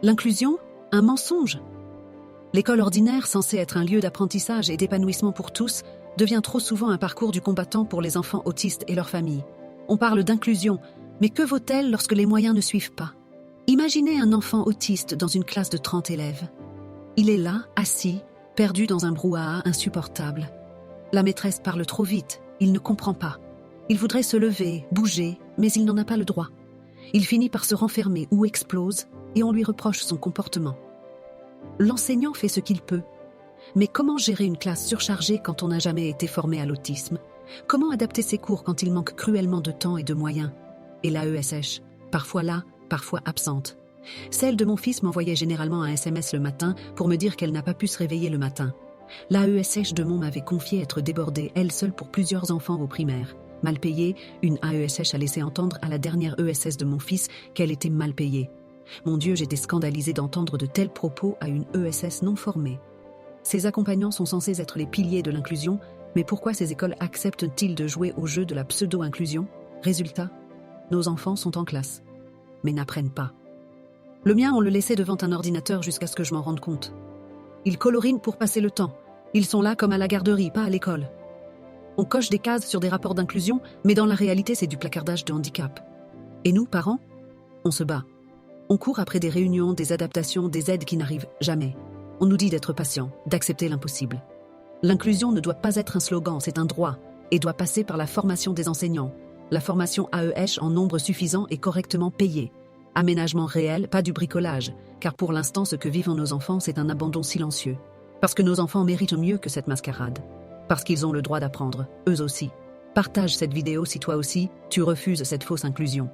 L'inclusion, un mensonge. L'école ordinaire, censée être un lieu d'apprentissage et d'épanouissement pour tous, devient trop souvent un parcours du combattant pour les enfants autistes et leurs familles. On parle d'inclusion, mais que vaut-elle lorsque les moyens ne suivent pas? Imaginez un enfant autiste dans une classe de 30 élèves. Il est là, assis, perdu dans un brouhaha insupportable. La maîtresse parle trop vite, il ne comprend pas. Il voudrait se lever, bouger, mais il n'en a pas le droit. Il finit par se renfermer ou explose, et on lui reproche son comportement. L'enseignant fait ce qu'il peut. Mais comment gérer une classe surchargée quand on n'a jamais été formé à l'autisme? Comment adapter ses cours quand il manque cruellement de temps et de moyens? Et l'AESH, parfois là, parfois absente. Celle de mon fils m'envoyait généralement un SMS le matin pour me dire qu'elle n'a pas pu se réveiller le matin. L'AESH de Mont m'avait confié être débordée, elle seule, pour plusieurs enfants au primaire. Mal payée, une AESH a laissé entendre à la dernière ESS de mon fils qu'elle était mal payée. Mon Dieu, j'étais scandalisée d'entendre de tels propos à une ESS non formée. Ces accompagnants sont censés être les piliers de l'inclusion, mais pourquoi ces écoles acceptent-ils de jouer au jeu de la pseudo-inclusion? Résultat, nos enfants sont en classe, mais n'apprennent pas. Le mien, on le laissait devant un ordinateur jusqu'à ce que je m'en rende compte. Ils colorinent pour passer le temps. Ils sont là comme à la garderie, pas à l'école. On coche des cases sur des rapports d'inclusion, mais dans la réalité, c'est du placardage de handicap. Et nous, parents, on se bat. On court après des réunions, des adaptations, des aides qui n'arrivent jamais. On nous dit d'être patient, d'accepter l'impossible. L'inclusion ne doit pas être un slogan, c'est un droit, et doit passer par la formation des enseignants. La formation AEH en nombre suffisant et correctement payée. Aménagement réel, pas du bricolage, car pour l'instant, ce que vivent nos enfants, c'est un abandon silencieux. Parce que nos enfants méritent mieux que cette mascarade. Parce qu'ils ont le droit d'apprendre, eux aussi. Partage cette vidéo si toi aussi, tu refuses cette fausse inclusion.